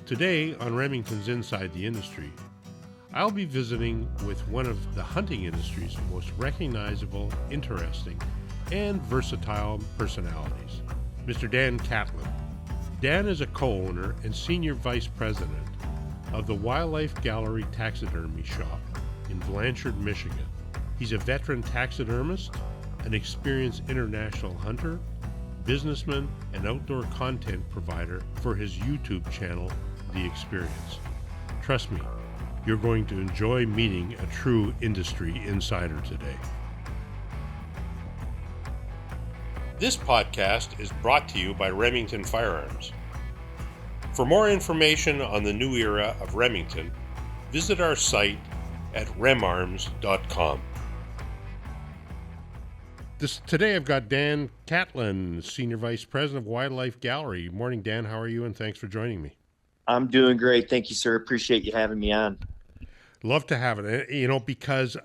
Today on Remington's Inside the Industry, I'll be visiting with one of the hunting industry's most recognizable, interesting, and versatile personalities, Mr. Dan Catlin. Dan is a co-owner and senior vice president of the Wildlife Gallery Taxidermy Shop in Blanchard, Michigan. He's a veteran taxidermist, an experienced international hunter, businessman, and outdoor content provider for his YouTube channel, The Experience. Trust me, you're going to enjoy meeting a true industry insider today. This podcast is brought to you by Remington Firearms. For more information on the new era of Remington, visit our site at remarms.com. Today I've got Dan Catlin, Senior Vice President of Wildlife Gallery. Morning, Dan. How are you? And thanks for joining me. I'm doing great. Thank you, sir. Appreciate you having me on. Love to have it. Because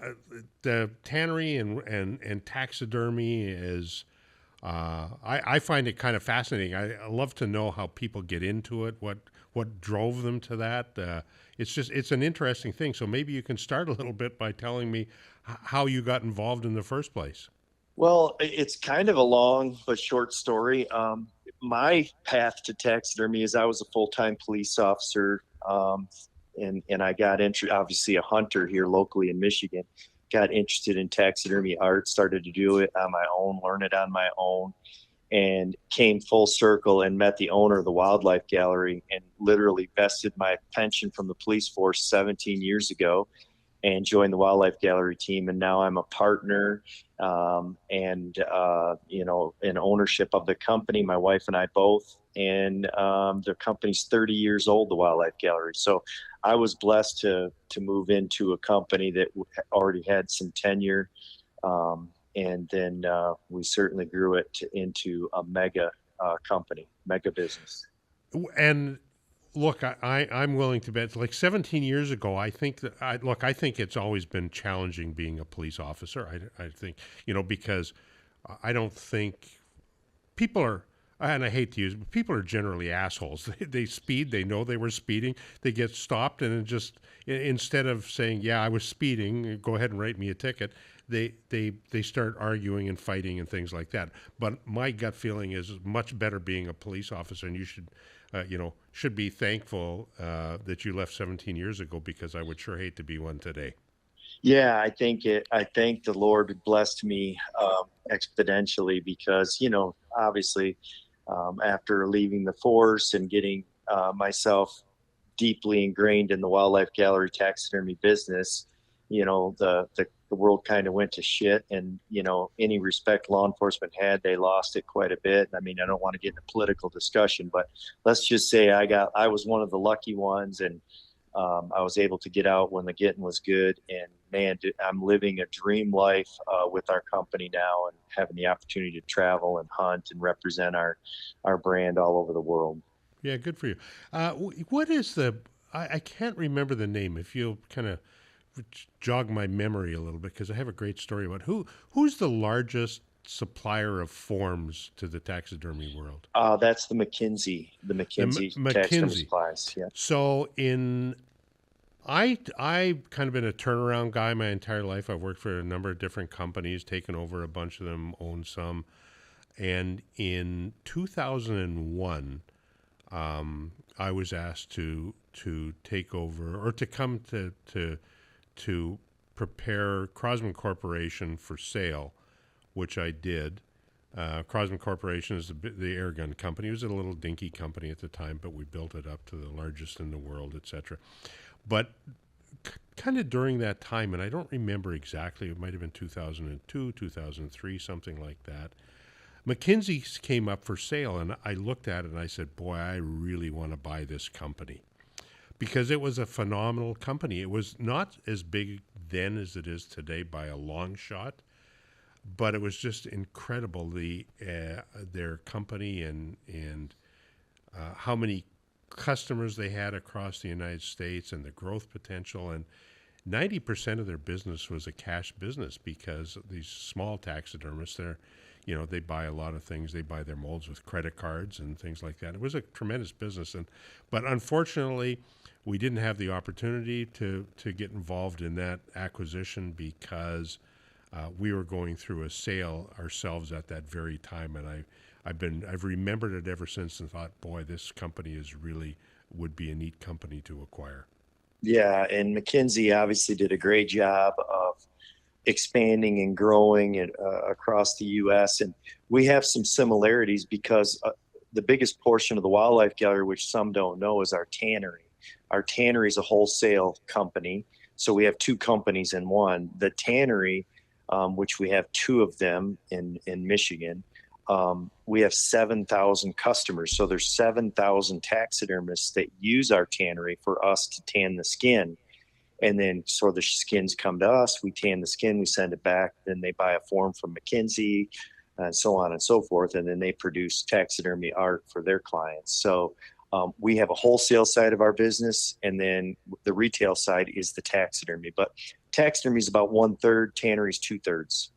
the tannery and taxidermy is, I find it kind of fascinating. I love to know how people get into it, what drove them to that. It's an interesting thing. So maybe you can start a little bit by telling me how you got involved in the first place. Well, it's kind of a long but short story. My path to taxidermy is I was a full-time police officer, and I got obviously a hunter here locally in Michigan. Got interested in taxidermy art, started to do it on my own, learn it on my own, and came full circle and met the owner of the Wildlife Gallery and literally vested my pension from the police force 17 years ago and joined the Wildlife Gallery team. And now I'm a partner in ownership of the company, my wife and I both. And the company's 30 years old, the Wildlife Gallery. So I was blessed to move into a company that already had some tenure. And then we certainly grew it into a mega company, mega business. And look, I'm willing to bet, like 17 years ago, I think it's always been challenging being a police officer. I think, because I don't think people are, and I hate to use it, but people are generally assholes. They speed, they know they were speeding, they get stopped, and it just, instead of saying, yeah, I was speeding, go ahead and write me a ticket, they start arguing and fighting and things like that. But my gut feeling is much better being a police officer, and you should be thankful that you left 17 years ago, because I would sure hate to be one today. Yeah, I thank the Lord blessed me exponentially because, obviously after leaving the force and getting myself deeply ingrained in the Wildlife Gallery taxidermy business, the world kind of went to shit, and any respect law enforcement had, they lost it quite a bit. I mean, I don't want to get in a political discussion, but let's just say I was one of the lucky ones, and I was able to get out when the getting was good. And man, I'm living a dream life with our company now, and having the opportunity to travel and hunt and represent our brand all over the world. Yeah, good for you. What is I can't remember the name. If you'll kind of jog my memory a little bit, because I have a great story about who's the largest supplier of forms to the taxidermy world. That's the McKinsey taxidermy supplies. Yeah. So I've kind of been a turnaround guy my entire life. I've worked for a number of different companies, taken over a bunch of them, owned some. And in 2001, I was asked to take over, or to come to prepare Crosman Corporation for sale, which I did. Crosman Corporation is the air gun company. It was a little dinky company at the time, but we built it up to the largest in the world, etc. But kind of during that time, and I don't remember exactly, it might have been 2002, 2003, something like that, McKinsey came up for sale, and I looked at it and I said, boy, I really want to buy this company. Because it was a phenomenal company. It was not as big then as it is today by a long shot, but it was just incredible, their company and how many customers they had across the United States and the growth potential. And 90% of their business was a cash business, because these small taxidermists, they buy a lot of things. They buy their molds with credit cards and things like that. It was a tremendous business, but unfortunately, we didn't have the opportunity to get involved in that acquisition because we were going through a sale ourselves at that very time, and I've remembered it ever since and thought, boy, this company is really would be a neat company to acquire. Yeah, and McKinsey obviously did a great job of expanding and growing it across the U.S. And we have some similarities because the biggest portion of the wildlife gallery, which some don't know, is our tannery. Our tannery is a wholesale company, so we have two companies in one. The tannery, which we have two of them in Michigan, we have 7,000 customers. So there's 7,000 taxidermists that use our tannery for us to tan the skin. And then so the skins come to us, we tan the skin, we send it back, then they buy a form from McKinsey and so on and so forth. And then they produce taxidermy art for their clients. So we have a wholesale side of our business, and then the retail side is the taxidermy. But taxidermy is about 1/3, tannery is 2/3.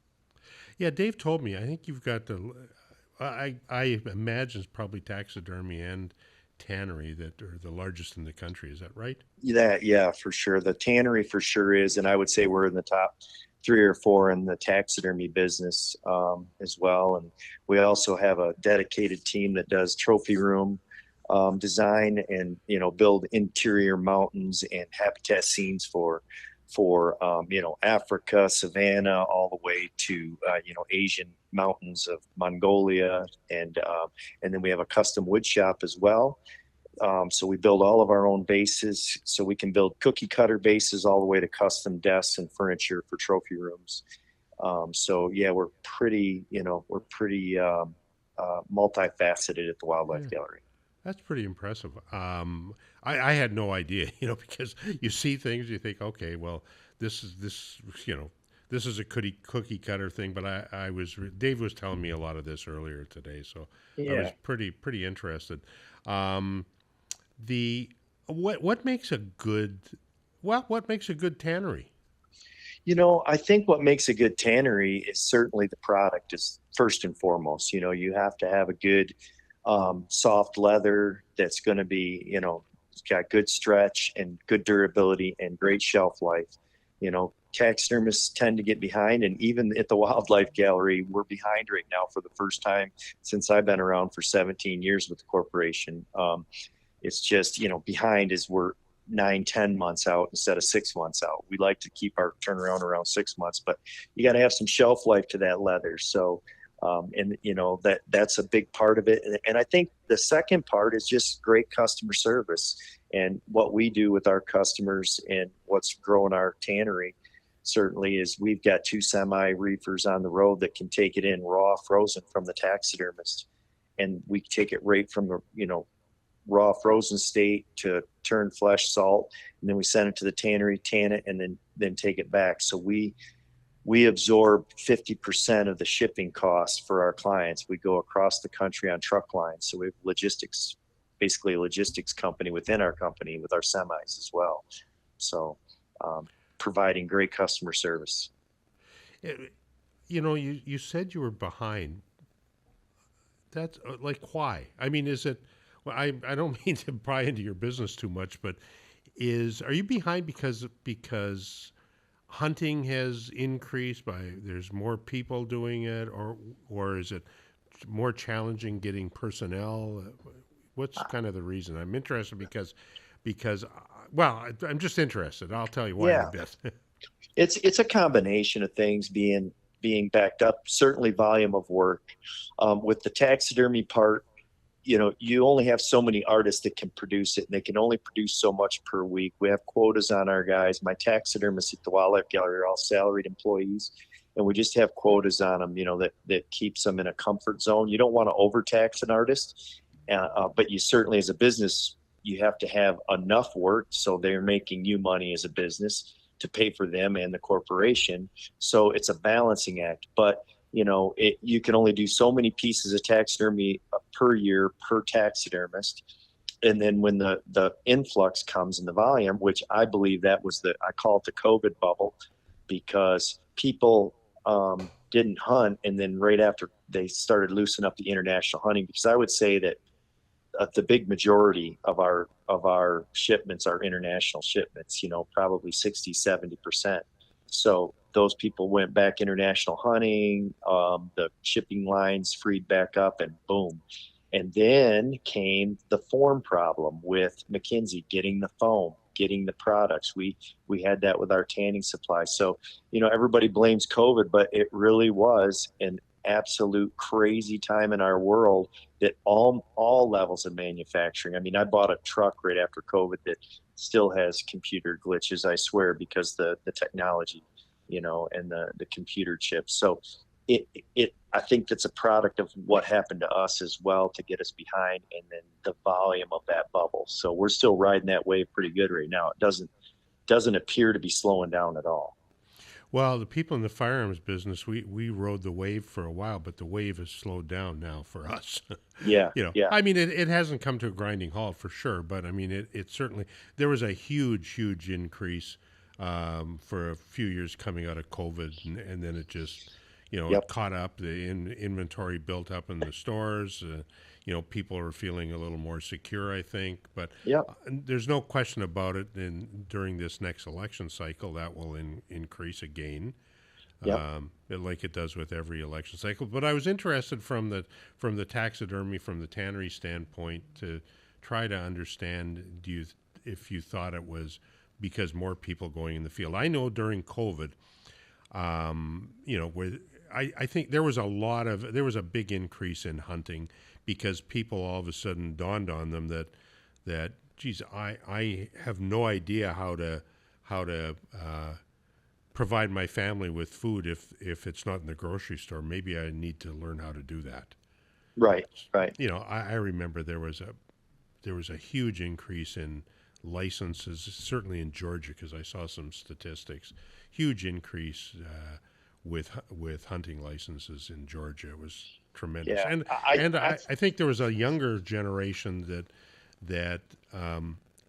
Yeah, Dave told me. I think you've got the. I imagine it's probably taxidermy and tannery that are the largest in the country. Is that right? Yeah, for sure. The tannery for sure is, and I would say we're in the top 3 or 4 in the taxidermy business as well. And we also have a dedicated team that does trophy room design and build interior mountains and habitat scenes for Africa, Savannah, all the way to Asian mountains of Mongolia, and then we have a custom wood shop as well. So we build all of our own bases, so we can build cookie cutter bases all the way to custom desks and furniture for trophy rooms. So yeah, we're pretty multifaceted at the Wildlife Yeah, Gallery. that's pretty impressive. I had no idea, because you see things, you think, okay, well, this is a cookie cutter thing. But Dave was telling me a lot of this earlier today, so I was Yeah. pretty interested. Um, the what makes a good what makes a good tannery? I think what makes a good tannery is certainly the product is first and foremost. You have to have a good soft leather that's going to be, it's got good stretch and good durability and great shelf life. Taxidermists tend to get behind, and even at the Wildlife Gallery, we're behind right now for the first time since I've been around for 17 years with the corporation. It's just, behind is we're 9, 10 months out instead of 6 months out. We like to keep our turnaround around 6 months, but you got to have some shelf life to that leather. So, and that's a big part of it. And I think the second part is just great customer service. And what we do with our customers and what's growing our tannery certainly is we've got 2 semi reefers on the road that can take it in raw, frozen from the taxidermist, and we take it right from the raw frozen state to turn flesh salt, and then we send it to the tannery, tan it, and then take it back. So we absorb 50% of the shipping costs for our clients. We go across the country on truck lines, so we have logistics, basically a logistics company within our company with our semis as well. So providing great customer service. It, you said you were behind. That's like why? I mean, is it? Well, I don't mean to pry into your business too much, but are you behind because hunting has increased by there's more people doing it, or is it more challenging getting personnel? What's kind of the reason? I'm interested because well, I'm just interested. I'll tell you why in a Yeah, bit. it's a combination of things being backed up. Certainly, volume of work with the taxidermy part. You only have so many artists that can produce it, and they can only produce so much per week. We have quotas on our guys. My taxidermists at the Wildlife Gallery are all salaried employees, and we just have quotas on them, that keeps them in a comfort zone. You don't want to overtax an artist, but you certainly, as a business, you have to have enough work so they're making you money as a business to pay for them and the corporation. So it's a balancing act, but you can only do so many pieces of taxidermy per year per taxidermist. And then when the influx comes in the volume, which I believe I call it the COVID bubble, because people didn't hunt, and then right after they started loosening up the international hunting, because I would say that the big majority of our shipments are international shipments, you know, probably 60-70%. So those people went back international hunting, the shipping lines freed back up, and boom. And then came the form problem with McKinsey getting the foam, getting the products. We had that with our tanning supply. So, you know, everybody blames COVID, but it really was an absolute crazy time in our world, that all levels of manufacturing. I mean, I bought a truck right after COVID that still has computer glitches, I swear, because the technology, you know, and the computer chips. So it I think that's a product of what happened to us as well, to get us behind, and then the volume of that bubble. So we're still riding that wave pretty good right now. It doesn't appear to be slowing down at all. Well, the people in the firearms business, we rode the wave for a while, but the wave has slowed down now for us. Yeah, You know, yeah, I mean, it hasn't come to a grinding halt for sure, but I mean, it certainly, there was a huge increase for a few years coming out of COVID, and then it just, you know, it yep, caught up. The inventory built up in the stores. You know, people are feeling a little more secure, I think. But yep, there's no question about it. And during this next election cycle, that will increase again, yep. like it does with every election cycle. But I was interested from the taxidermy, from the tannery standpoint, to try to understand. If you thought it was because more people going in the field? I know during COVID, you know, where I think there was a big increase in hunting, because people all of a sudden dawned on them that geez, I have no idea how to provide my family with food if it's not in the grocery store. Maybe I need to learn how to do that. Right, right. You know, I remember there was a huge increase in licenses, certainly in Georgia, because I saw some statistics. Huge increase with hunting licenses in Georgia. It was tremendous, Yeah, and I think there was a younger generation that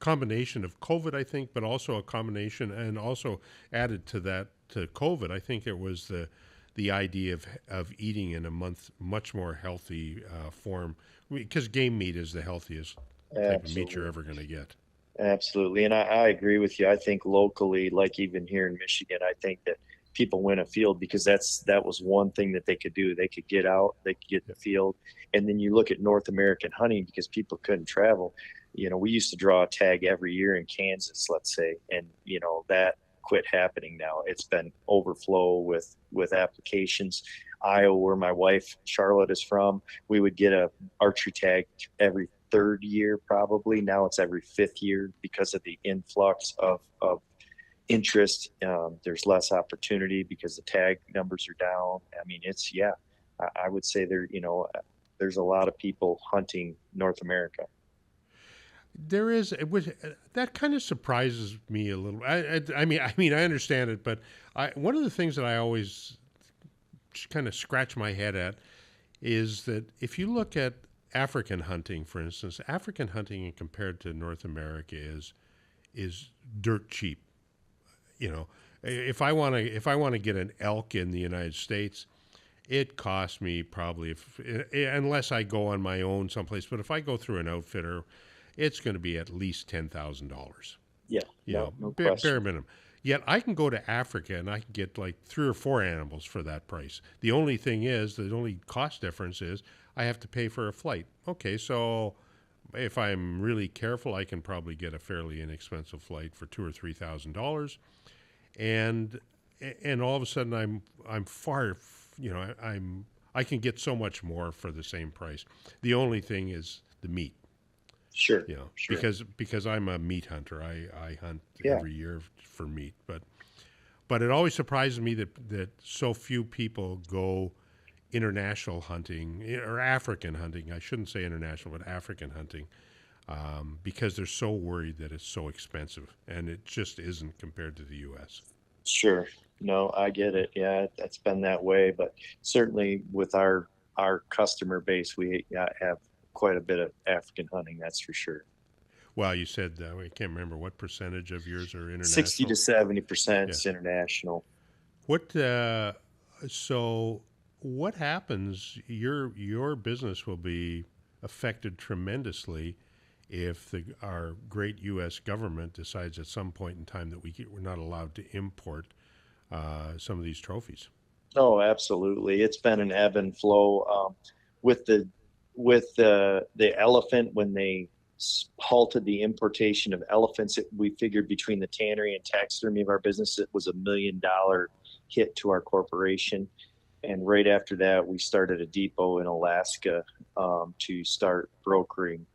combination of COVID, I think, but also a combination, and also added to that, to COVID, I think it was the idea of eating in a much more healthy form, because game meat is the healthiest type of meat you're absolutely. ever going to get. Absolutely. And I agree with you. I think locally, like even here in Michigan, I think that people win a field because that was one thing that they could do. They could get out, they could get in Yeah. the field. And then you look at North American hunting, because people couldn't travel. You know, we used to draw a tag every year in Kansas, let's say, and you know, that quit happening now. It's been overflow with applications. Iowa, where my wife Charlotte is from, we would get a archery tag every third year probably. Now it's every fifth year because of the influx of interest. There's less opportunity because the tag numbers are down. I mean, it's, yeah, I would say there, you know, there's a lot of people hunting North America. There is, that kind of surprises me a little. I mean, I understand it, but one of the things that I always kind of scratch my head at is that if you look at African hunting, for instance, African hunting compared to North America is dirt cheap. You know, if I want to get an elk in the United States, it costs me probably, unless I go on my own someplace. But if I go through an outfitter, it's going to be at least $10,000. Yeah, You no, know, no bare question. minimum. Yet I can go to Africa and I can get like 3 or 4 animals for that price. The only thing is, the only cost difference is I have to pay for a flight. Okay, so if I'm really careful, I can probably get a fairly inexpensive flight for $2 or $3,000, and and all of a sudden I'm far, you know, I can get so much more for the same price. The only thing is the meat, Sure, you know, sure. because I'm a meat hunter. I hunt Yeah, every year for meat, but it always surprises me that so few people go international hunting, or African hunting. I shouldn't say international, but African hunting, because they're so worried that it's so expensive, and it just isn't compared to the U.S. sure. No, I get it. Yeah, that's been that way, but certainly with our customer base, we have quite a bit of African hunting, that's for sure. Well, you said I can't remember what percentage of yours are 60 to international. 70% Yeah. is international. What So what happens? Your business will be affected tremendously if our great U.S. government decides at some point in time that we're not allowed to import some of these trophies. Oh, absolutely. It's been an ebb and flow with the elephant when they halted the importation of elephants. We figured between the tannery and taxidermy of our business, it was $1 million hit to our corporation. And right after that, we started a depot in Alaska to start brokering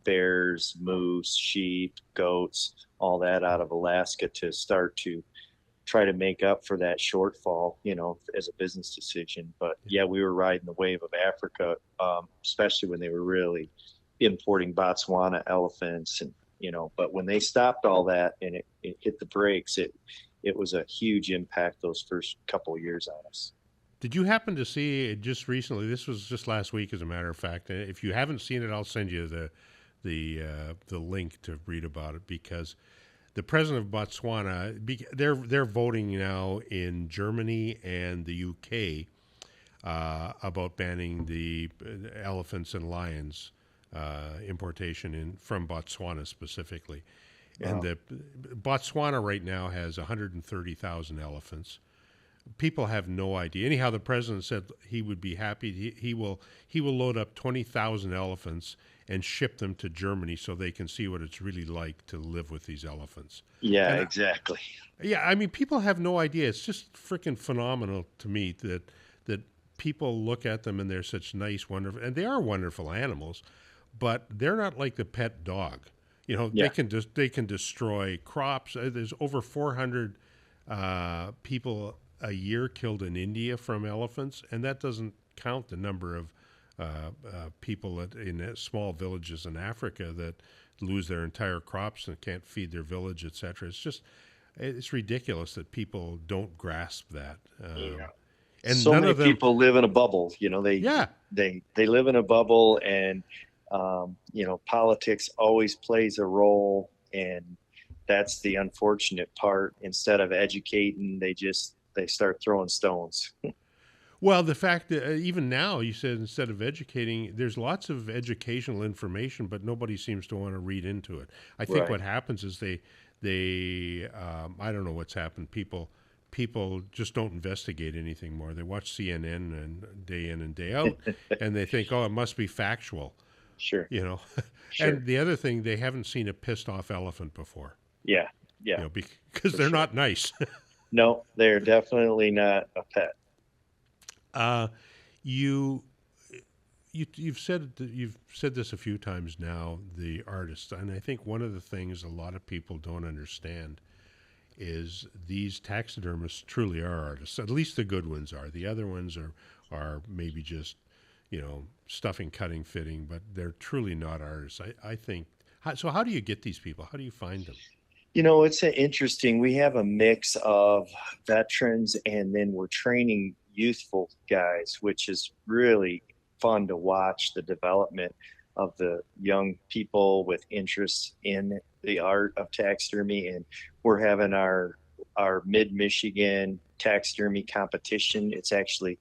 bears, moose, sheep, goats, all that out of Alaska to start to try to make up for that shortfall, as a business decision. But yeah, we were riding the wave of Africa, especially when they were really importing Botswana elephants, and but when they stopped all that and it hit the brakes, it was a huge impact those first couple of years on us. Did you happen to see it just recently? This was just last week, as a matter of fact. If you haven't seen it, I'll send you the link to read about it, because the president of Botswana, they're voting now in Germany and the UK about banning the elephants and lions importation from Botswana specifically. And Wow. the Botswana right now has 130,000 elephants. People have no idea. Anyhow, the president said he would be happy. He will load up 20,000 elephants and ship them to Germany so they can see what it's really like to live with these elephants. Yeah, And exactly. yeah, I mean, people have no idea. It's just freaking phenomenal to me that people look at them and they're such nice, wonderful, and they are wonderful animals, but they're not like the pet dog. Yeah. They can destroy crops. There's over 400 people a year killed in India from elephants, and that doesn't count the number of people in small villages in Africa that lose their entire crops and can't feed their village, etc. It's ridiculous that people don't grasp that. Yeah. And So none many of them, people live in a bubble. yeah, They live in a bubble, and politics always plays a role, and that's the unfortunate part. Instead of educating, they start throwing stones. well, the fact that even now, you said instead of educating, there's lots of educational information, but nobody seems to want to read into it. I think Right. what happens is I don't know what's happened. People just don't investigate anything more. They watch CNN and day in and day out, and they think, oh, it must be factual, Sure. you know. Sure. And the other thing, they haven't seen a pissed off elephant before, Yeah. Yeah. because For they're sure. not nice. No, they're definitely not a pet. uh, you you've said this a few times now, the artist, and I think one of the things a lot of people don't understand is these taxidermists truly are artists. At least the good ones are. The other ones are maybe just stuffing, cutting, fitting, but they're truly not artists. I think. So how do you get these people? How do you find them? It's interesting. We have a mix of veterans, and then we're training youthful guys, which is really fun to watch the development of the young people with interest in the art of taxidermy. And we're having our Mid Michigan taxidermy competition. It's actually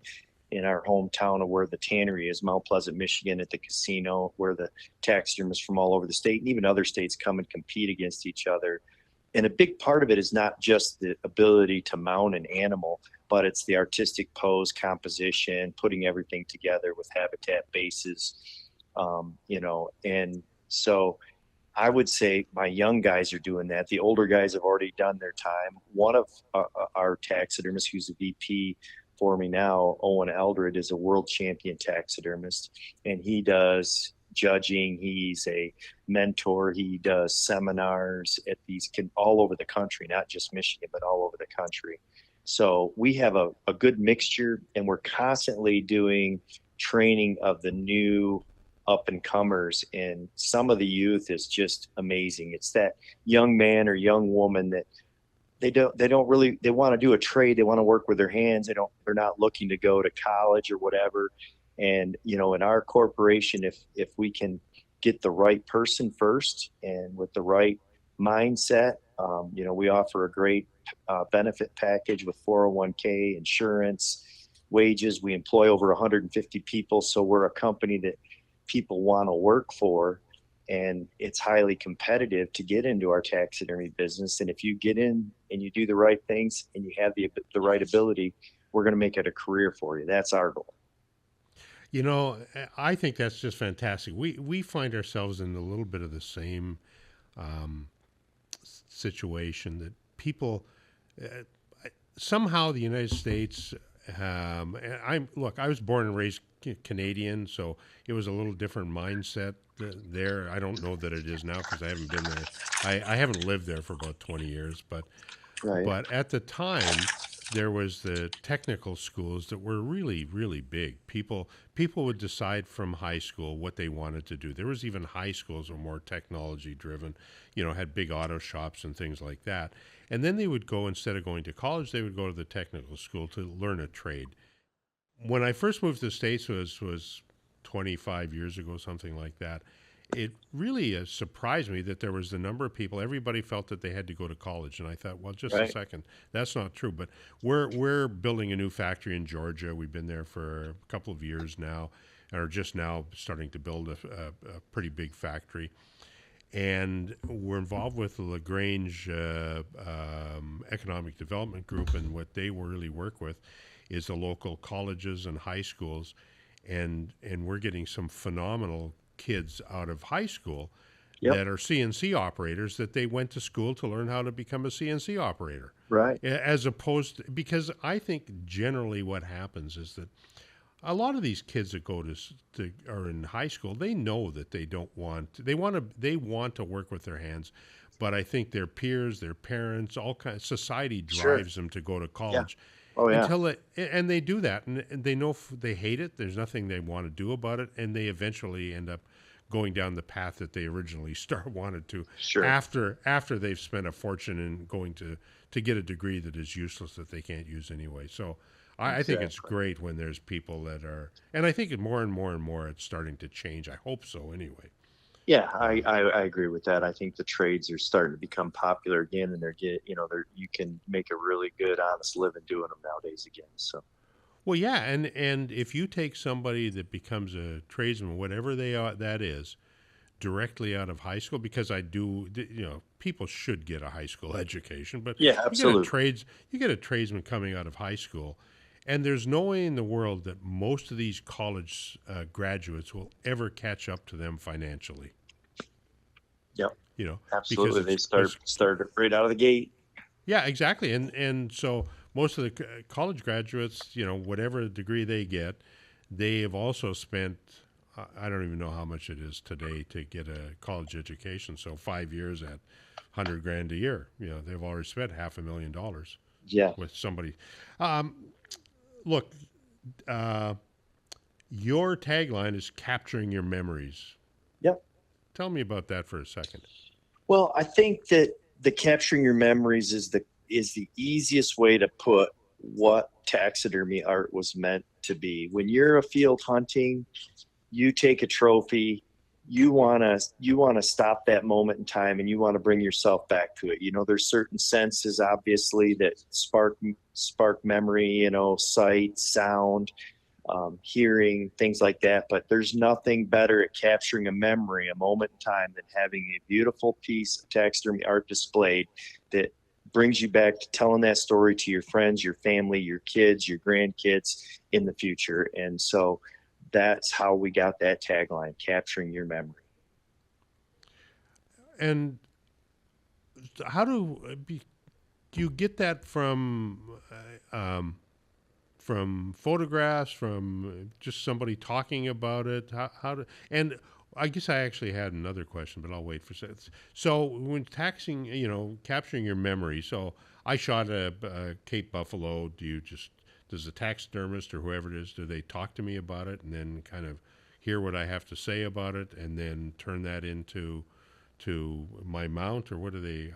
in our hometown of where the tannery is, Mount Pleasant, Michigan, at the casino, where the taxidermists from all over the state and even other states come and compete against each other. And a big part of it is not just the ability to mount an animal, but it's the artistic pose, composition, putting everything together with habitat bases, and so I would say my young guys are doing that. The older guys have already done their time. One of our taxidermists, who's a VP for me now, Owen Eldred, is a world champion taxidermist, and he does judging. He's a mentor. He does seminars at these all over the country, not just Michigan, but all over the country. So we have a good mixture, and we're constantly doing training of the new up and comers, and some of the youth is just amazing. It's that young man or young woman that they don't really, they want to do a trade, they want to work with their hands, they're not looking to go to college or whatever. And in our corporation, if we can get the right person first and with the right mindset. We offer a great benefit package with 401k, insurance, wages. We employ over 150 people, so we're a company that people want to work for, and it's highly competitive to get into our taxidermy business. And if you get in and you do the right things and you have the right ability, we're going to make it a career for you. That's our goal. You know, I think that's just fantastic. We find ourselves in a little bit of the same um, situation that people uh, somehow the United States. I was born and raised Canadian, so it was a little different mindset there. I don't know that it is now because I haven't been there. I haven't lived there for about 20 years, Right. but at the time, there was the technical schools that were really, really big. People would decide from high school what they wanted to do. There was even high schools that were more technology driven, had big auto shops and things like that. And then they would go, instead of going to college, they would go to the technical school to learn a trade. When I first moved to the States was 25 years ago, something like that. It really surprised me that there was the number of people. Everybody felt that they had to go to college, and I thought, well, just a Right. second, that's not true. But we're building a new factory in Georgia. We've been there for a couple of years now, and are just now starting to build a pretty big factory. And we're involved with the Lagrange Economic Development Group, and what they really work with is the local colleges and high schools, and we're getting some phenomenal kids out of high school Yep. that are CNC operators that they went to school to learn how to become a CNC operator. Right. As opposed to, because I think generally what happens is that a lot of these kids that to are in high school, they know that they want to work with their hands, but I think their peers, their parents, all kinds society Sure. drives them to go to Yeah. college Oh yeah. and they do that, and they know they hate it. There's nothing they want to do about it, and they eventually end up going down the path that they originally wanted to Sure. after they've spent a fortune in going to get a degree that is useless that they can't use anyway. So I think it's Exactly. great when there's people that are, and I think more and more and more it's starting to change. I hope so anyway. Yeah, I, Um, I I agree with that. I think the trades are starting to become popular again, and they're you can make a really good, honest living doing them nowadays again. So well, yeah, and if you take somebody that becomes a tradesman, whatever they are, that is, directly out of high school, because people should get a high school education, but yeah, you get a absolutely. tradesman coming out of high school, and there's no way in the world that most of these college graduates will ever catch up to them financially. Yep, You know, because absolutely. it's They start right out of the gate. yeah, exactly, and so most of the college graduates, whatever degree they get, they have also spent. I don't even know how much it is today to get a college education. So 5 years at 100 grand a year, they've already spent $500,000 Yeah. with somebody. Um, Look, uh, your tagline is capturing your memories. Yep. Tell me about that for a second. Well, I think that the capturing your memories is the easiest way to put what taxidermy art was meant to be. When you're a field hunting, you take a trophy, you want to stop that moment in time, and you want to bring yourself back to it. There's certain senses obviously that spark memory, sight, sound, hearing, things like that. But there's nothing better at capturing a memory, a moment in time, than having a beautiful piece of taxidermy art displayed that brings you back to telling that story to your friends, your family, your kids, your grandkids in the future. And so that's how we got that tagline, capturing your memory. And how do you get that from photographs, from just somebody talking about it? And I guess I actually had another question, but I'll wait for seconds. So when capturing your memory. So I shot a Cape Buffalo. Does the taxidermist or whoever it is, do they talk to me about it and then kind of hear what I have to say about it and then turn that into my mount, or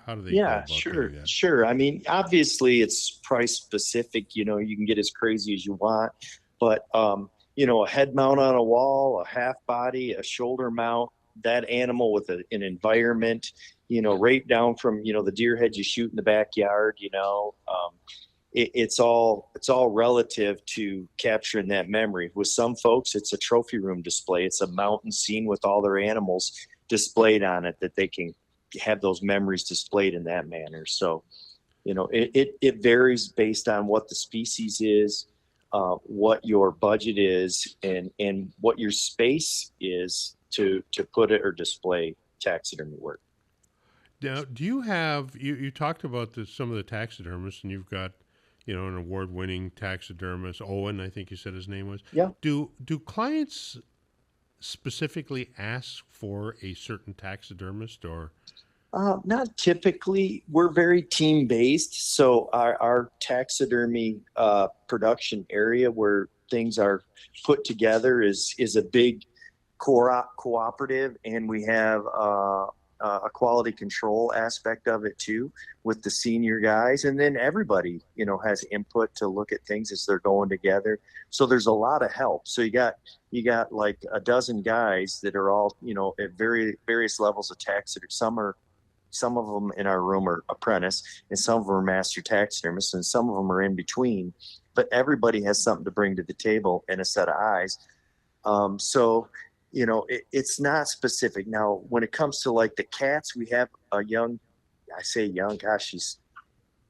how do they go Yeah, about sure, doing that? sure. I mean, obviously it's price specific, you can get as crazy as you want, but a head mount on a wall, a half body, a shoulder mount, that animal with an environment, right down from, the deer head you shoot in the backyard, it's all relative to capturing that memory. With some folks, it's a trophy room display. It's a mountain scene with all their animals displayed on it that they can have those memories displayed in that manner. So, it varies based on what the species is, what your budget is, and what your space is to put it or display taxidermy work. Now, do you have you talked about some of the taxidermists, and you've got an award-winning taxidermist, Owen, I think you said his name was. Yeah. Do clients specifically ask for a certain taxidermist, or? Not typically. We're very team based. So our taxidermy production area where things are put together is a big cooperative, and we have a quality control aspect of it too with the senior guys, and then everybody has input to look at things as they're going together. So there's a lot of help. So you got like a dozen guys that are all at various levels of taxidermy. Some of them in our room are apprentice, and some of them are master taxidermists, and some of them are in between. But everybody has something to bring to the table and a set of eyes. So, it's not specific. Now, when it comes to like the cats, we have a young, I say young, gosh, he's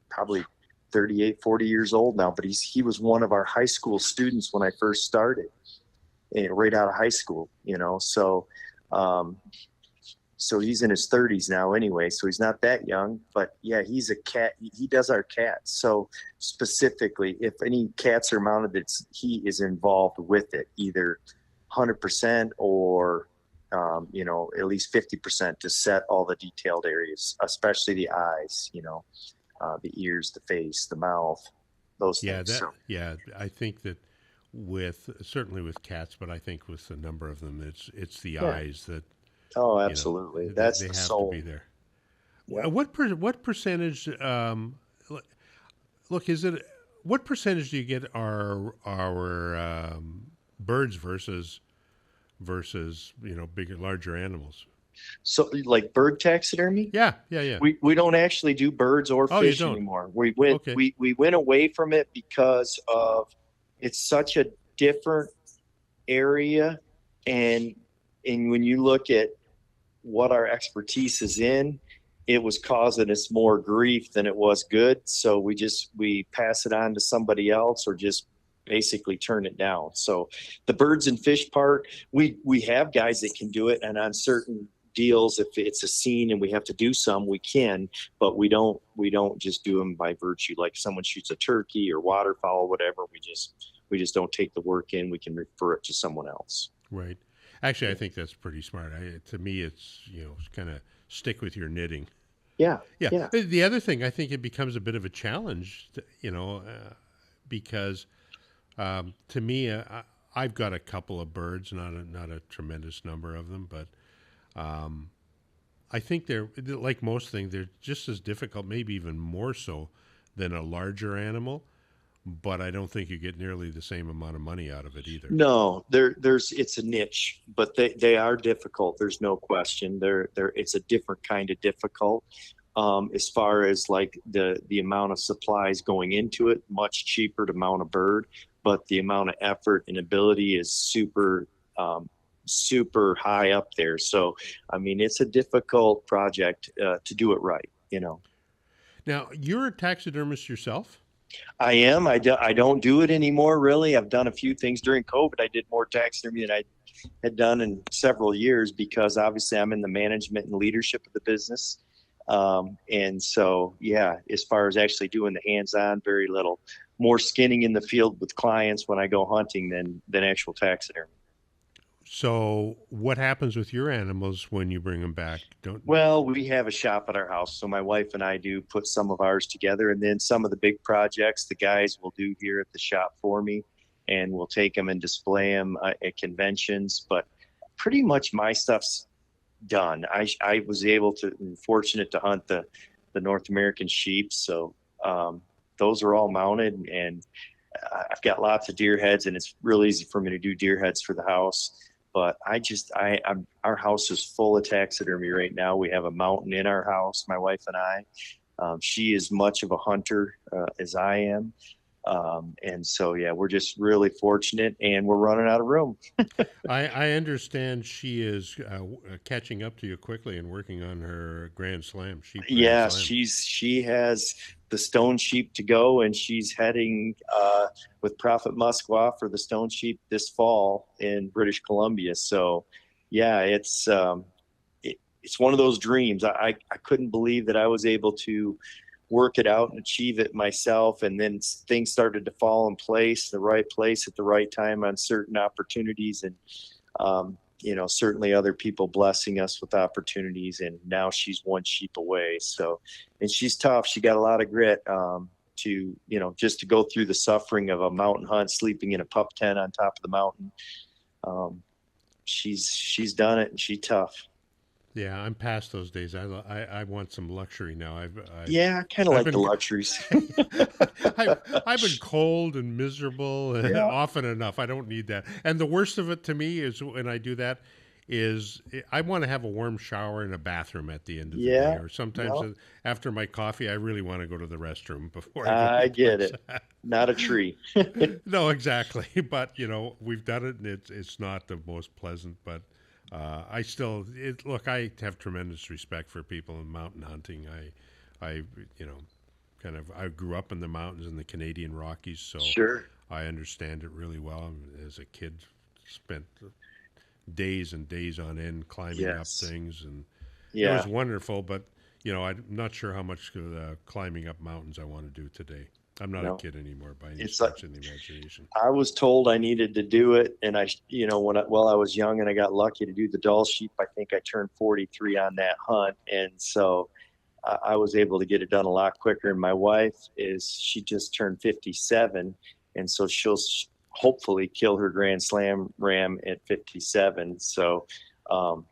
probably 38, 40 years old now, but he was one of our high school students when I first started, right out of high school, so he's in his 30s now anyway, so he's not that young. But yeah, he's a cat. He does our cats. So specifically, if any cats are mounted, he is involved with it, either 100% or at least 50% to set all the detailed areas, especially the eyes, the ears, the face, the mouth, those things. I think that certainly with cats, but I think with a number of them, it's the eyes that. Oh, absolutely. That's they the have soul. to be there. Yeah. What percentage? Look, what percentage do you get our birds versus bigger, larger animals? So like bird taxidermy? Yeah. We don't actually do birds or fish anymore. We went away from it because of it's such a different area, and when you look at what our expertise is in, it was causing us more grief than it was good. So we pass it on to somebody else, or just basically turn it down. So the birds and fish part, we have guys that can do it, and on certain deals, if it's a scene and we have to do some, we can, but we don't just do them by virtue. Like someone shoots a turkey or waterfowl, whatever, we just don't take the work in. We can refer it to someone else. Right. Actually, I think that's pretty smart. To me, it's kind of stick with your knitting. Yeah. The other thing, I think it becomes a bit of a challenge, because to me, I've got a couple of birds, not a tremendous number of them, but I think they're like most things. They're just as difficult, maybe even more so, than a larger animal. But I don't think you get nearly the same amount of money out of it either. No, it's a niche, but they are difficult. There's no question. It's a different kind of difficult. As far as like the amount of supplies going into it, much cheaper to mount a bird, but the amount of effort and ability is super high up there. So, I mean, it's a difficult project to do it right, Now, you're a taxidermist yourself? I am. I don't do it anymore, really. I've done a few things during COVID. I did more taxidermy than I had done in several years, because obviously I'm in the management and leadership of the business. And so, yeah, as far as actually doing the hands-on, very little. More skinning in the field with clients when I go hunting than actual taxidermy. So what happens with your animals when you bring them back? Well, we have a shop at our house. So my wife and I do put some of ours together, and then some of the big projects the guys will do here at the shop for me, and we'll take them and display them at conventions. But pretty much my stuff's done. I was fortunate to hunt the North American sheep. So those are all mounted, and I've got lots of deer heads, and it's real easy for me to do deer heads for the house. But our house is full of taxidermy right now. We have a mountain in our house, my wife and I. She is much of a hunter as I am. And so, yeah, we're just really fortunate and we're running out of room. I understand she is catching up to you quickly and working on her Grand Slam, sheep Grand Yeah, Slam. she has the stone sheep to go, and she's heading with Prophet Musqua for the stone sheep this fall in British Columbia. So, yeah, it's one of those dreams. I couldn't believe that I was able to work it out and achieve it myself, and then things started to fall in place, the right place at the right time on certain opportunities, and certainly other people blessing us with opportunities. And now she's one sheep away. So, and she's tough. She got a lot of grit to, just to go through the suffering of a mountain hunt, sleeping in a pup tent on top of the mountain. Um, she's done it, and she's tough. Yeah, I'm past those days. I want some luxury now. Yeah, I kind of I've like the been luxuries. I've been cold and miserable Yeah. often enough. I don't need that. And the worst of it to me is when I do that is I want to have a warm shower and a bathroom at the end of the day. Yeah. Or sometimes No, after my coffee, I really want to go to the restroom before I go I get someplace. it. Not a tree. No, exactly. But we've done it, and it's not the most pleasant. But I still look. I have tremendous respect for people in mountain hunting. I you know, kind of. I grew up in the mountains in the Canadian Rockies, so Sure. I understand it really well. As a kid, spent days and days on end climbing up Yes. things, and it was Yeah. wonderful. But I'm not sure how much climbing up mountains I want to do today. I'm not a No. kid anymore by any It's like stretch of the imagination. I was told I needed to do it, and while I was young, and I got lucky to do the Dall sheep. I think I turned 43 on that hunt, and so I was able to get it done a lot quicker. And my wife she just turned 57, and so she'll hopefully kill her Grand Slam ram at 57. So, um,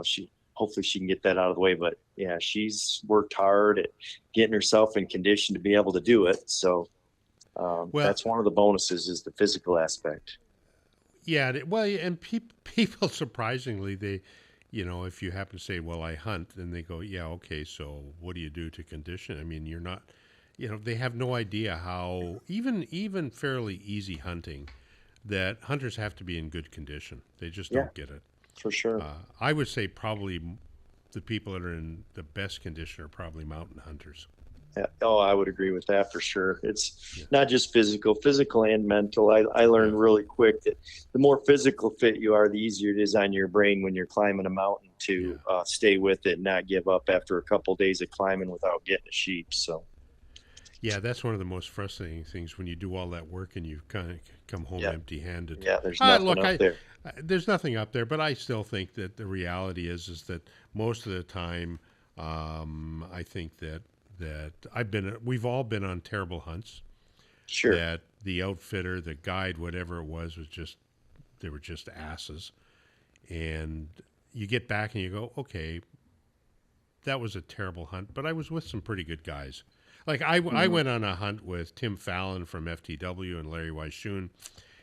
she hopefully she can get that out of the way. But yeah, she's worked hard at getting herself in condition to be able to do it. So Well, that's one of the bonuses is the physical aspect. yeah, well, and people surprisingly if you happen to say, "Well, I hunt," and they go, "Yeah, okay, so what do you do to condition?" I mean, you're not, they have no idea how even fairly easy hunting that hunters have to be in good condition. They just Yeah, don't get it. for sure. I would say probably the people that are in the best condition are probably mountain hunters. Yeah. Oh, I would agree with that for sure. It's Yeah, not just physical and mental. I yeah, learned really quick that the more physical fit you are, the easier it is on your brain when you're climbing a mountain to yeah. stay with it and not give up after a couple of days of climbing without getting a sheep. So, Yeah, that's one of the most frustrating things when you do all that work and you kind of come home yeah, empty-handed. yeah, there's nothing Look, up there. there's nothing up there, but I still think that the reality is that most of the time, I think that we've all been on terrible hunts. Sure. That the outfitter, the guide, whatever it was just they were just asses, and you get back and you go, okay, that was a terrible hunt, but I was with some pretty good guys. Like I Hmm. went on a hunt with Tim Fallon from FTW and Larry Weishun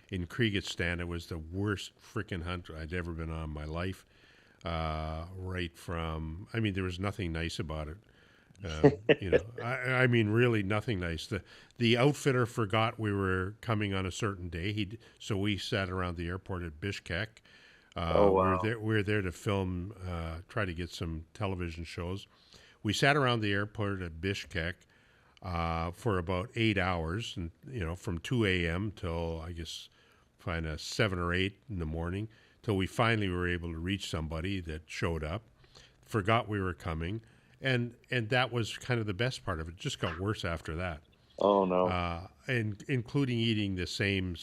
in Kriegstan. It was the worst freaking hunt I'd ever been on in my life. Right from, I mean, there was nothing nice about it. I mean, really nothing nice. The outfitter forgot we were coming on a certain day. So we sat around the airport at Bishkek. Oh We were wow. there. We were there to film, try to get some television shows. We sat around the airport at Bishkek for about 8 hours, and from 2 a.m. till I guess kind of 7 or 8 in the morning, till we finally were able to reach somebody that showed up. Forgot we were coming, and that was kind of the best part of it. It just got worse after that, Oh no. and including eating the same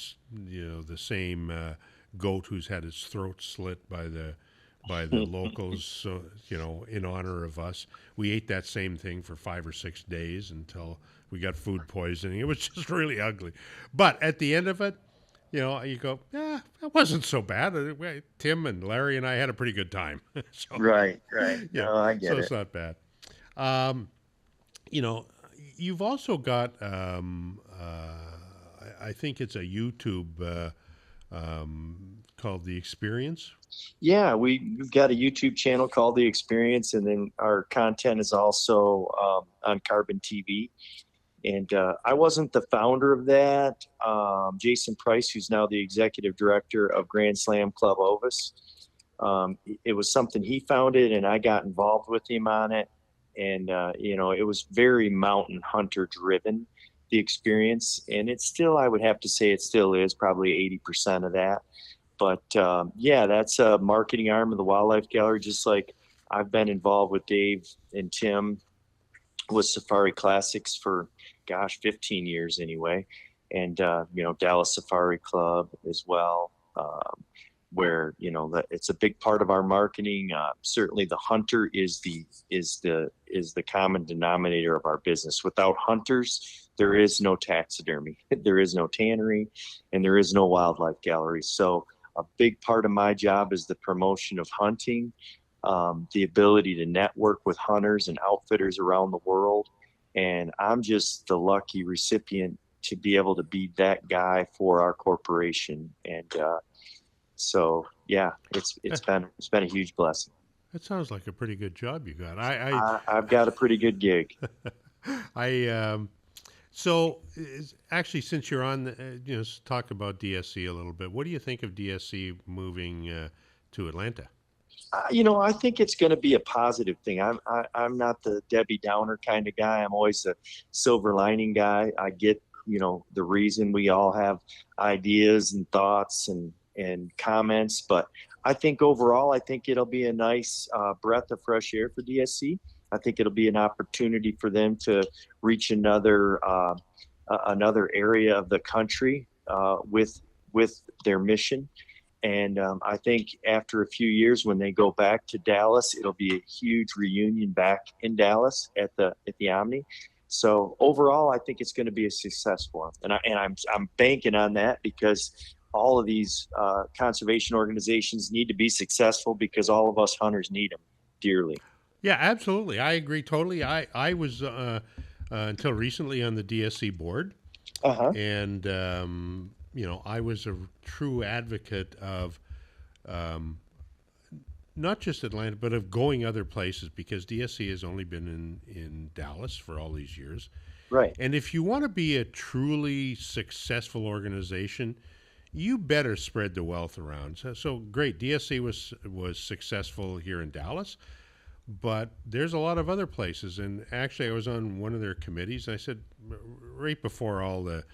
goat who's had its throat slit by the locals, so in honor of us. We ate that same thing for 5 or 6 days until we got food poisoning. It was just really ugly. But at the end of it, you go, yeah, that wasn't so bad. Tim and Larry and I had a pretty good time. So, Right, right. yeah, No, I so get it's it. not bad. Um, you know, you've also got, I think it's a YouTube called The Experience? Yeah, we've got a YouTube channel called The Experience, and then our content is also on Carbon TV. And I wasn't the founder of that. Jason Price, who's now the executive director of Grand Slam Club Ovis, it was something he founded, and I got involved with him on it. And it was very mountain hunter driven, the experience, and it's still, I would have to say, it still is probably 80% of that. But yeah, that's a marketing arm of the Wildlife Gallery, just like I've been involved with Dave and Tim with Safari Classics for, gosh, 15 years anyway. And, Dallas Safari Club as well, where, that it's a big part of our marketing. Certainly the hunter is the common denominator of our business. Without hunters, there is no taxidermy, there is no tannery, and there is no wildlife gallery. So a big part of my job is the promotion of hunting, the ability to network with hunters and outfitters around the world. And I'm just the lucky recipient to be able to be that guy for our corporation. And so, yeah, it's been a huge blessing. That sounds like a pretty good job you got. I've got a pretty good gig. I so actually, since you're on, let's talk about DSC a little bit. What do you think of DSC moving to Atlanta? I think it's going to be a positive thing. I'm not the Debbie Downer kind of guy. I'm always a silver lining guy. I get, the reason we all have ideas and thoughts and comments, but I think overall, I think it'll be a nice breath of fresh air for DSC. I think it'll be an opportunity for them to reach another area of the country with their mission. And I think after a few years, when they go back to Dallas, it'll be a huge reunion back in Dallas at the Omni. So overall, I think it's going to be a successful one, and I'm banking on that, because all of these conservation organizations need to be successful, because all of us hunters need them dearly. Yeah, absolutely. I agree totally. I was until recently on the DSC board, Uh-huh. and I was a true advocate of not just Atlanta, but of going other places, because DSC has only been in Dallas for all these years. Right. And if you want to be a truly successful organization, you better spread the wealth around. So great, DSC was successful here in Dallas, but there's a lot of other places. And actually, I was on one of their committees, and I said, right before all the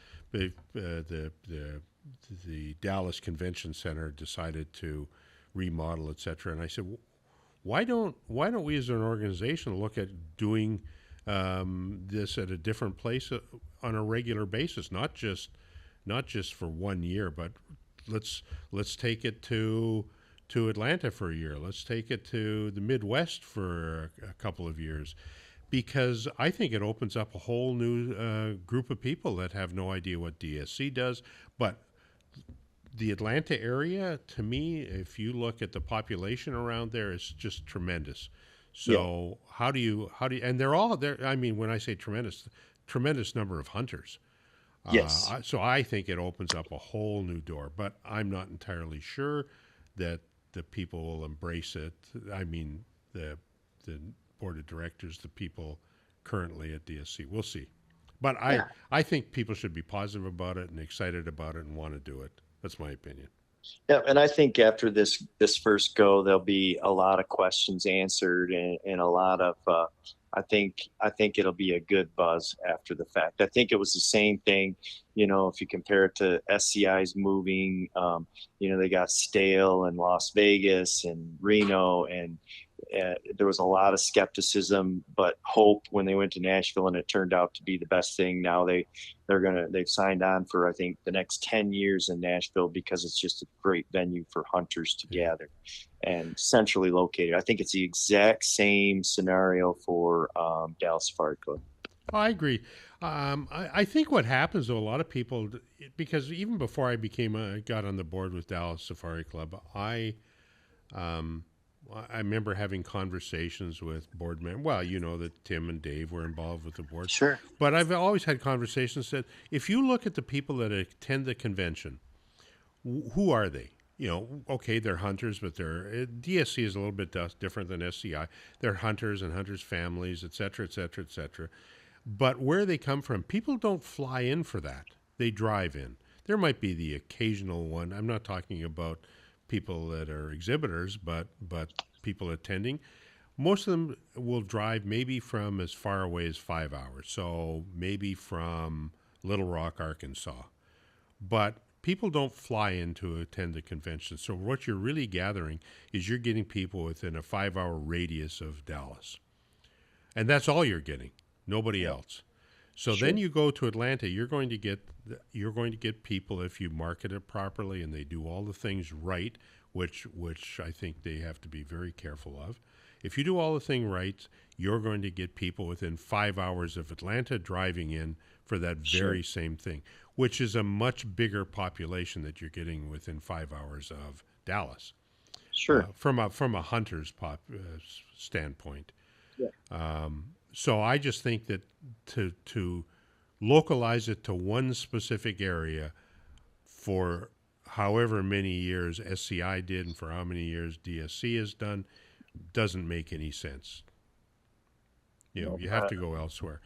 Dallas Convention Center decided to remodel, etc. And I said, why don't we as an organization look at doing this at a different place on a regular basis, not just for 1 year, but let's take it to Atlanta for a year. Let's take it to the Midwest for a couple of years, because I think it opens up a whole new group of people that have no idea what DSC does. But the Atlanta area, to me, if you look at the population around there, is just tremendous. So yeah. How do you, and they're all there. I mean, when I say tremendous number of hunters. Yes. So I think it opens up a whole new door, but I'm not entirely sure that the people will embrace it. I mean, the board of directors, the people currently at DSC, we'll see. But I think people should be positive about it and excited about it and want to do it. That's my opinion. Yeah, and I think after this first go, there'll be a lot of questions answered, and a lot of I think it'll be a good buzz after the fact. I think it was the same thing, if you compare it to SCI's moving, they got stale in Las Vegas and Reno, and there was a lot of skepticism, but hope when they went to Nashville, and it turned out to be the best thing. Now they've signed on for, I think, the next 10 years in Nashville, because it's just a great venue for hunters to gather, and centrally located. I think it's the exact same scenario for Dallas Safari Club. Oh, I agree. I think what happens to a lot of people, because even before I got on the board with Dallas Safari Club, I remember having conversations with board members. Well, that Tim and Dave were involved with the board. Sure. But I've always had conversations that if you look at the people that attend the convention, who are they? okay, they're hunters, but DSC is a little bit different than SCI. They're hunters and hunters' families, et cetera, et cetera, et cetera. But where they come from, people don't fly in for that. They drive in. There might be the occasional one. I'm not talking about people that are exhibitors, but people attending. Most of them will drive maybe from as far away as 5 hours. So maybe from Little Rock, Arkansas. But people don't fly in to attend the convention. So what you're really gathering is you're getting people within a 5 hour radius of Dallas. And that's all you're getting. Nobody else. So Sure. then you go to Atlanta, you're going to get people, if you market it properly and they do all the things right, which I think they have to be very careful of. If you do all the things right, you're going to get people within 5 hours of Atlanta driving in for that very same thing, which is a much bigger population that you're getting within 5 hours of Dallas. Sure. From a hunter's standpoint. Yeah. So I just think that to localize it to one specific area for however many years SCI did and for how many years DSC has done doesn't make any sense. You have to go elsewhere.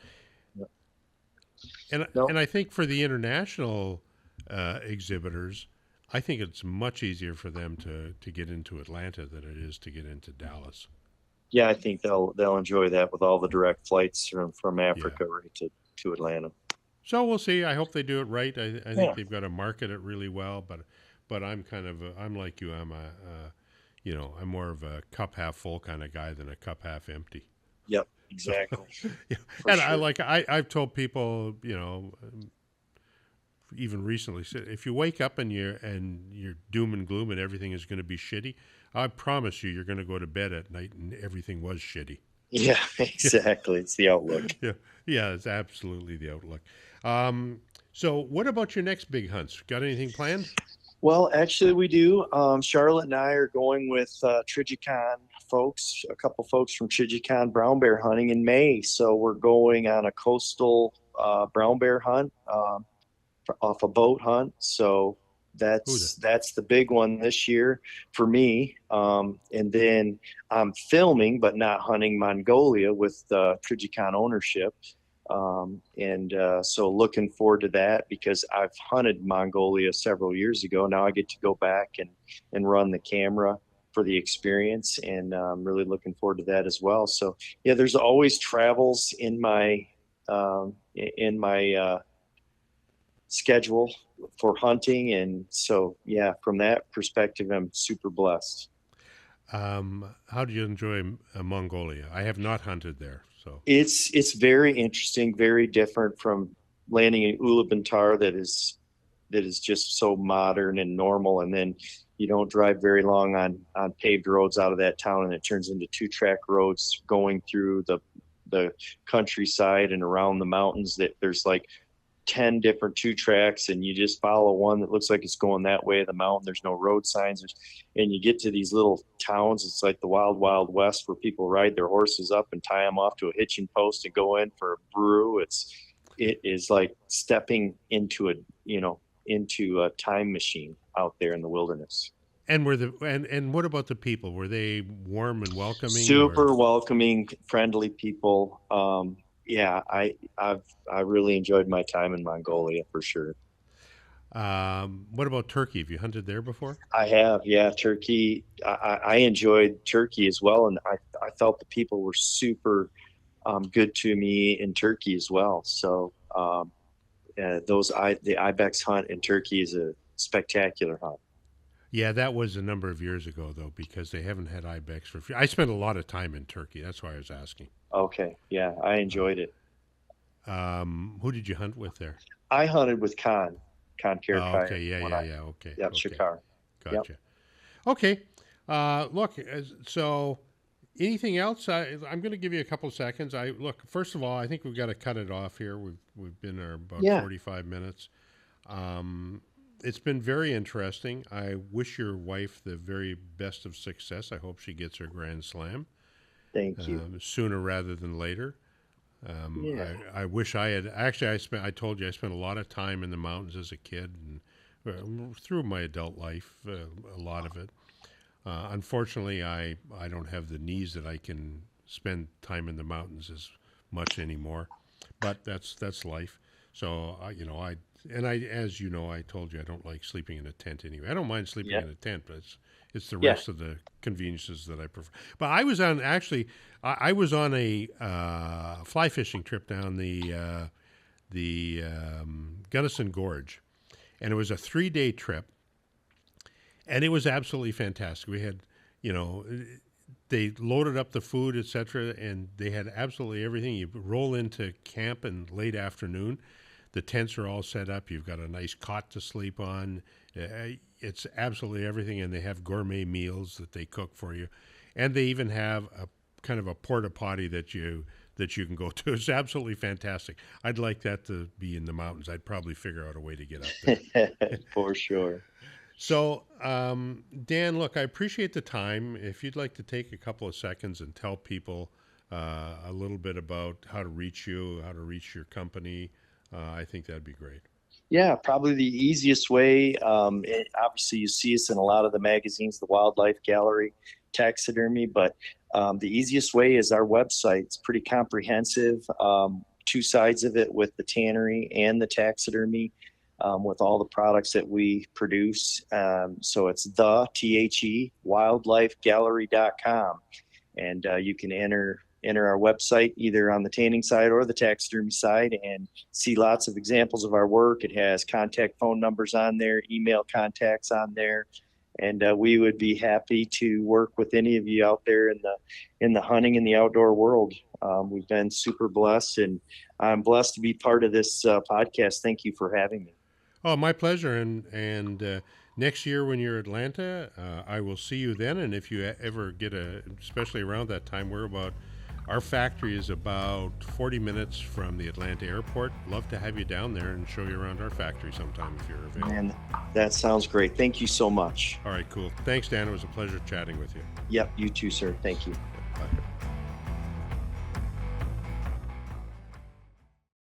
And I think for the international exhibitors, I think it's much easier for them to get into Atlanta than it is to get into Dallas. Yeah, I think they'll enjoy that with all the direct flights from Africa Yeah. right to Atlanta. So we'll see. I hope they do it right. I Yeah. think they've got to market it really well. But I'm I'm like you. I'm more of a cup half full kind of guy than a cup half empty. Yep, exactly. Yeah. For And sure. I've told people, even recently, said if you wake up and you're doom and gloom and everything is going to be shitty, I promise you're going to go to bed at night and everything was shitty. Yeah, Yeah, exactly. It's the outlook. yeah, yeah. It's absolutely the outlook. So, what about your next big hunts? Got anything planned? Well, actually, we do. Charlotte and I are going with Trigicon folks, a couple folks from Trigicon brown bear hunting in May. So we're going on a coastal brown bear hunt off a boat hunt. So Who the? that's the big one this year for me. And then I'm filming, but not hunting Mongolia with Trigicon ownership. So looking forward to that because I've hunted Mongolia several years ago. Now I get to go back and run the camera for the experience, and I'm really looking forward to that as well. So yeah, there's always travels in my schedule for hunting, and so yeah, from that perspective, I'm super blessed. How do you enjoy Mongolia? I have not hunted there, so. It's very interesting, very different from landing in Ulaanbaatar that is just so modern and normal, and then you don't drive very long on paved roads out of that town, and it turns into two-track roads going through the countryside and around the mountains. That there's like 10 different two tracks, and you just follow one that looks like it's going that way of the mountain. There's no road signs, and you get to these little towns. It's like the wild west where people ride their horses up and tie them off to a hitching post and go in for a brew. It is like stepping into a time machine out there in the wilderness. And and what about the people? Were they warm and welcoming, or Super welcoming, friendly people. Yeah, I really enjoyed my time in Mongolia for sure. what about Turkey? Have you hunted there before? I have, yeah, Turkey. I enjoyed Turkey as well, and I felt the people were super good to me in Turkey as well. So the ibex hunt in Turkey is a spectacular hunt. Yeah, that was a number of years ago though, because they haven't had ibex for. I spent a lot of time in Turkey. That's why I was asking. Okay, yeah, I enjoyed it. Who did you hunt with there? I hunted with Khan Oh, Karakai okay, when I, yeah. Okay, yep, okay, Shakar. Yep. gotcha. Okay, look, so anything else? I'm going to give you a couple seconds. Look. First of all, I think we've got to cut it off here. We've been there about Yeah. 45 minutes. It's been very interesting. I wish your wife the very best of success. I hope she gets her Grand Slam Thank you. sooner rather than later. Yeah. I wish I had actually. I told you I spent a lot of time in the mountains as a kid, and through my adult life, a lot of it. Unfortunately, I don't have the knees that I can spend time in the mountains as much anymore, but that's life. So I as you know, I told you I don't like sleeping in a tent anyway. I don't mind sleeping Yeah. in a tent, but it's the Yeah. rest of the conveniences that I prefer. But I was on actually, I was on a fly fishing trip down the Gunnison Gorge, and it was a 3-day trip, and it was absolutely fantastic. We had, you know, they loaded up the food, etc., and they had absolutely everything. You roll into camp in late afternoon. The tents are all set up. You've got a nice cot to sleep on. It's absolutely everything, and they have gourmet meals that they cook for you, and they even have a kind of a porta potty that you can go to. It's absolutely fantastic. I'd like that to be in the mountains. I'd probably figure out a way to get up there. For sure. So, Dan, look, I appreciate the time. If you'd like to take a couple of seconds and tell people a little bit about how to reach you, how to reach your company, I think that'd be great. Yeah, probably the easiest way. Obviously, you see us in a lot of the magazines, the Wildlife Gallery, taxidermy, but the easiest way is our website. It's pretty comprehensive, two sides of it with the tannery and the taxidermy, with all the products that we produce. So it's wildlifegallery.com, and you can enter our website either on the tanning side or the taxidermy side and see lots of examples of our work. It has contact phone numbers on there, email contacts on there, and we would be happy to work with any of you out there in the hunting and the outdoor world. We've been super blessed, and I'm blessed to be part of this podcast. Thank you for having me. Oh, my pleasure. And next year when you're in Atlanta, I will see you then. And if you ever get especially around that time, our factory is about 40 minutes from the Atlanta airport. Love to have you down there and show you around our factory sometime if you're available. Man, that sounds great. Thank you so much. All right, cool. Thanks, Dan. It was a pleasure chatting with you. Yep, you too, sir. Thank you. Bye.